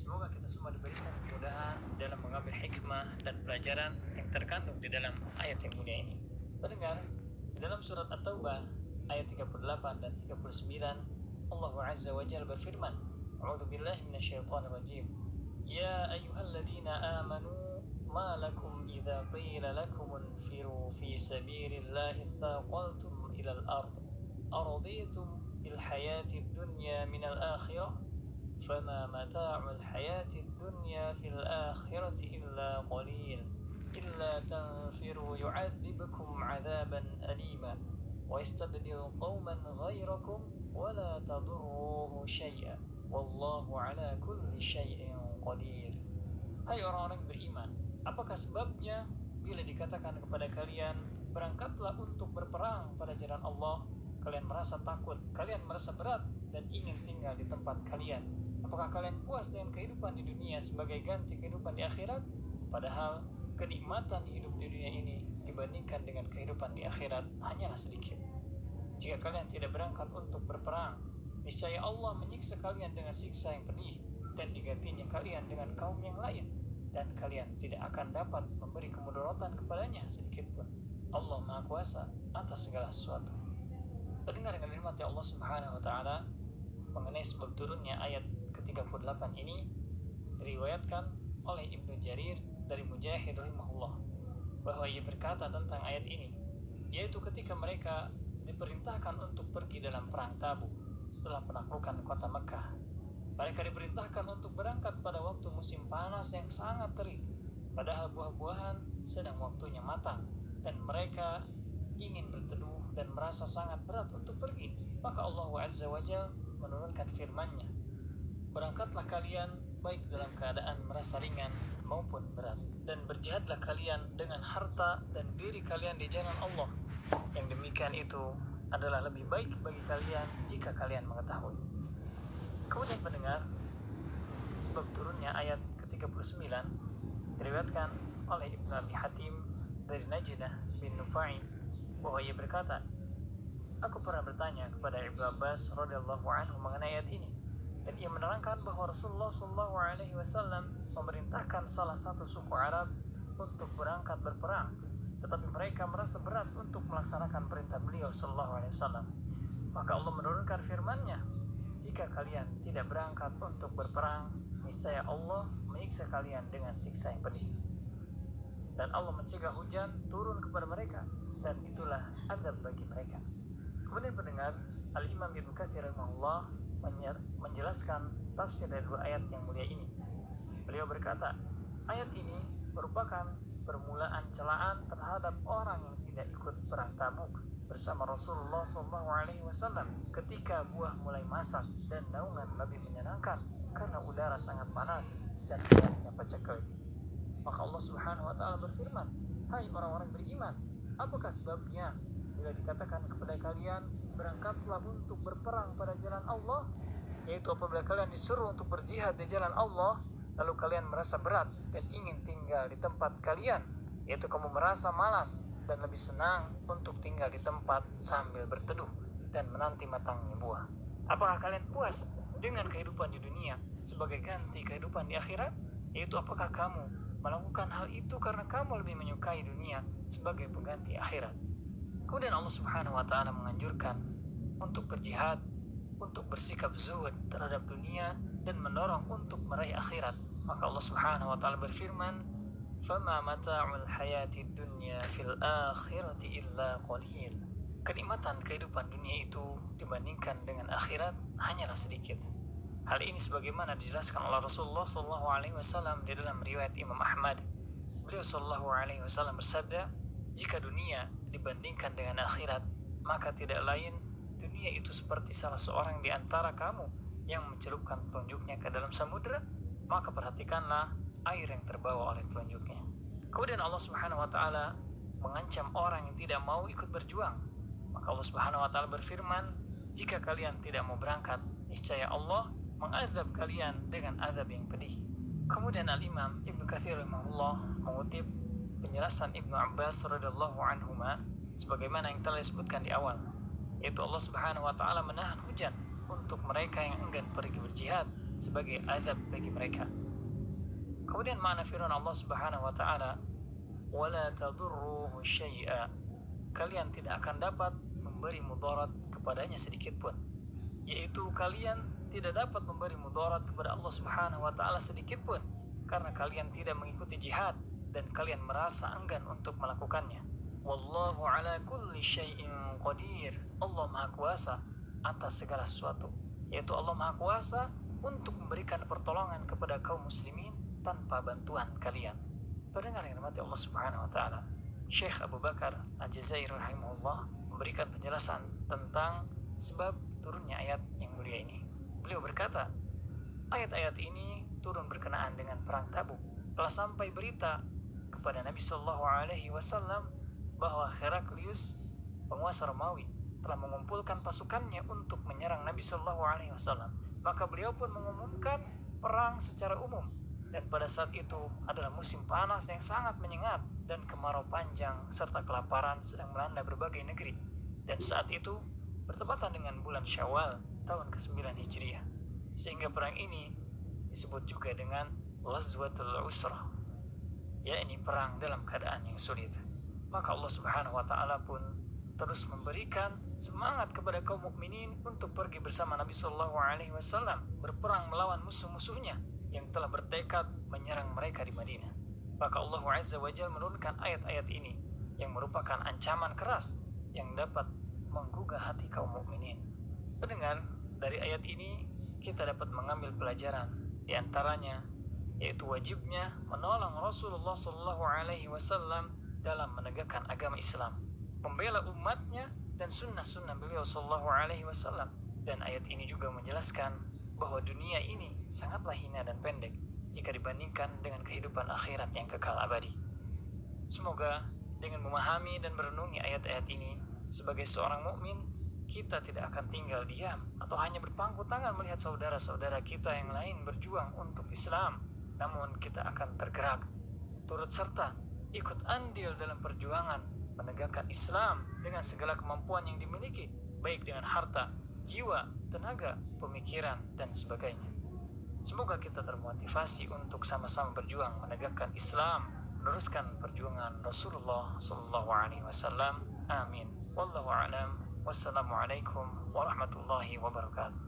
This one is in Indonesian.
Semoga kita semua diberikan kemudahan dalam mengambil hikmah dan pelajaran yang terkandung di dalam ayat yang mulia ini. Pendengar, di dalam surat At-Taubah ayat 38 dan 39, Allah Azza wa Jalla berfirman, A'udzu billahi minasyaitonir rajim. Ya ayyuhalladzina amanu ma lakum idza qila lakum infiru fi sabilillahi thaqaltum ilal ard araditum bil hayatid dunya minal akhirah فما متاع الحياة الدنيا في الآخرة إلا قليل إلا تنفروا يعذبكم عذابا أليما ويستبدل قوما غيركم ولا تضروه شيئا والله على كل شيء قدير. Hai orang-orang beriman, apakah sebabnya bila dikatakan kepada kalian berangkatlah untuk berperang pada jalan Allah, kalian merasa takut, kalian merasa berat dan ingin tinggal di tempat kalian? Apakah kalian puas dengan kehidupan di dunia sebagai ganti kehidupan di akhirat? Padahal kenikmatan hidup di dunia ini dibandingkan dengan kehidupan di akhirat hanyalah sedikit. Jika kalian tidak berangkat untuk berperang, niscaya Allah menyiksa kalian dengan siksa yang pedih dan digantinya kalian dengan kaum yang lain, dan kalian tidak akan dapat memberi kemudaratan kepadanya sedikit pun. Allah Maha Kuasa atas segala sesuatu. Pendengar dengan dirahmati Allah Subhanahu wa taala, mengenai sebab turunnya ayat ke-38 ini diriwayatkan oleh Ibnu Jarir dari Mujahid rahimahullah bahwa ia berkata tentang ayat ini, yaitu ketika mereka diperintahkan untuk pergi dalam perang Tabuk setelah penaklukan kota Mekah. Mereka diperintahkan untuk berangkat pada waktu musim panas yang sangat terik, padahal buah-buahan sedang waktunya matang, dan mereka ingin berteduh dan merasa sangat berat untuk pergi. Maka Allah Azza wa Jalla menurunkan firman-Nya, berangkatlah kalian baik dalam keadaan merasa ringan maupun berat, dan berjihadlah kalian dengan harta dan diri kalian di jalan Allah. Yang demikian itu adalah lebih baik bagi kalian jika kalian mengetahui. Kemudian pendengar, sebab turunnya ayat ke-39 diriwayatkan oleh Ibnu Abi Hatim dari Najdah bin Nufai bahwa ia berkata, aku pernah bertanya kepada Ibnu Abbas radhiyallahu anhu mengenai ayat ini, dan ia menerangkan bahwa Rasulullah SAW memerintahkan salah satu suku Arab untuk berangkat berperang, tetapi mereka merasa berat untuk melaksanakan perintah beliau SAW. Maka Allah menurunkan firman-Nya, jika kalian tidak berangkat untuk berperang, niscaya Allah menyiksa kalian dengan siksa yang pedih. Dan Allah mencegah hujan turun kepada mereka, dan itulah azab bagi mereka. Kemudian pendengar, Al-Imam Ibnu Katsir rahimahullah menjelaskan tafsir dari dua ayat yang mulia ini. Beliau berkata, ayat ini merupakan permulaan celaan terhadap orang yang tidak ikut perang Tabuk bersama Rasulullah SAW ketika buah mulai masak dan naungan lebih menyenangkan karena udara sangat panas dan banyaknya paceklik. Maka Allah Subhanahu wa taala berfirman, hai orang-orang beriman, apakah sebabnya bila dikatakan kepada kalian berangkatlah untuk berperang pada jalan Allah, yaitu apabila kalian disuruh untuk berjihad di jalan Allah, lalu kalian merasa berat dan ingin tinggal di tempat kalian, yaitu kamu merasa malas dan lebih senang untuk tinggal di tempat sambil berteduh dan menanti matangnya buah. Apakah kalian puas dengan kehidupan di dunia sebagai ganti kehidupan di akhirat? Yaitu apakah kamu melakukan hal itu karena kamu lebih menyukai dunia sebagai pengganti akhirat? Kemudian Allah Subhanahu wa taala menganjurkan untuk berjihad, untuk bersikap zuhud terhadap dunia dan mendorong untuk meraih akhirat. Maka Allah Subhanahu wa taala berfirman, "Fama mata'ul hayatid dunya fil akhirati illa qalil." Kenikmatan kehidupan dunia itu dibandingkan dengan akhirat hanyalah sedikit. Hal ini sebagaimana dijelaskan oleh Rasulullah SAW di dalam riwayat Imam Ahmad. Beliau SAW bersabda, jika dunia dibandingkan dengan akhirat, maka tidak lain dunia itu seperti salah seorang di antara kamu yang mencelupkan telunjuknya ke dalam samudera, maka perhatikanlah air yang terbawa oleh telunjuknya. Kemudian Allah Subhanahu wa taala mengancam orang yang tidak mau ikut berjuang. Maka Allah Subhanahu wa taala berfirman, jika kalian tidak mau berangkat, niscaya Allah mengazab kalian dengan azab yang pedih. Kemudian Al-Imam Ibnu Katsir rahimahullah mengutip penjelasan Ibnu Abbas radhiyallahu anhuma sebagaimana yang telah disebutkan di awal, yaitu Allah Subhanahu wa taala menahan hujan untuk mereka yang enggan pergi berjihad sebagai azab bagi mereka. Kemudian makna firman Allah Subhanahu wa taala, "Wala tadurruhu syai'a." Kalian tidak akan dapat memberi mudarat kepadanya sedikit pun. Yaitu kalian tidak dapat memberi mudarat kepada Allah Subhanahu wa taala sedikit pun karena kalian tidak mengikuti jihad dan kalian merasa enggan untuk melakukannya. Wallahu ala kulli syai'in qadir. Allah Maha Kuasa atas segala sesuatu. Yaitu Allah Maha Kuasa untuk memberikan pertolongan kepada kaum muslimin tanpa bantuan kalian. Pendengar yang dirahmati Allah Subhanahu wa taala, Syekh Abu Bakar Al-Jazairi rahimahullah memberikan penjelasan tentang sebab turunnya ayat yang mulia ini. Beliau berkata, ayat-ayat ini turun berkenaan dengan perang Tabuk. Telah sampai berita kepada Nabi Shallallahu Alaihi Wasallam bahwa Heraklius, penguasa Romawi, telah mengumpulkan pasukannya untuk menyerang Nabi Shallallahu Alaihi Wasallam. Maka beliau pun mengumumkan perang secara umum. Dan pada saat itu adalah musim panas yang sangat menyengat dan kemarau panjang serta kelaparan sedang melanda berbagai negeri. Dan saat itu bertepatan dengan bulan Syawal tahun ke-9 Hijriah. Sehingga perang ini disebut juga dengan Ghazwatul Usrah, yakni perang dalam keadaan yang sulit. Maka Allah Subhanahu wa taala pun terus memberikan semangat kepada kaum mukminin untuk pergi bersama Nabi sallallahu alaihi wasallam berperang melawan musuh-musuhnya yang telah bertekad menyerang mereka di Madinah. Maka Allah Azza wa Jalla menurunkan ayat-ayat ini yang merupakan ancaman keras yang dapat menggugah hati kaum mukminin. Pendengar, dari ayat ini kita dapat mengambil pelajaran, di antaranya yaitu wajibnya menolong Rasulullah sallallahu alaihi wasallam dalam menegakkan agama Islam, membela umatnya dan sunnah-sunnah beliau sallallahu alaihi wasallam. Dan ayat ini juga menjelaskan bahwa dunia ini sangatlah hina dan pendek jika dibandingkan dengan kehidupan akhirat yang kekal abadi. Semoga dengan memahami dan merenungi ayat-ayat ini, sebagai seorang mukmin kita tidak akan tinggal diam atau hanya berpangku tangan melihat saudara-saudara kita yang lain berjuang untuk Islam, namun kita akan tergerak, turut serta, ikut andil dalam perjuangan menegakkan Islam dengan segala kemampuan yang dimiliki, baik dengan harta, jiwa, tenaga, pemikiran, dan sebagainya. Semoga kita termotivasi untuk sama-sama berjuang menegakkan Islam, meneruskan perjuangan Rasulullah sallallahu alaihi wasallam. Amin. Wallahu a'lam. Wassalamualaikum warahmatullahi wabarakatuh.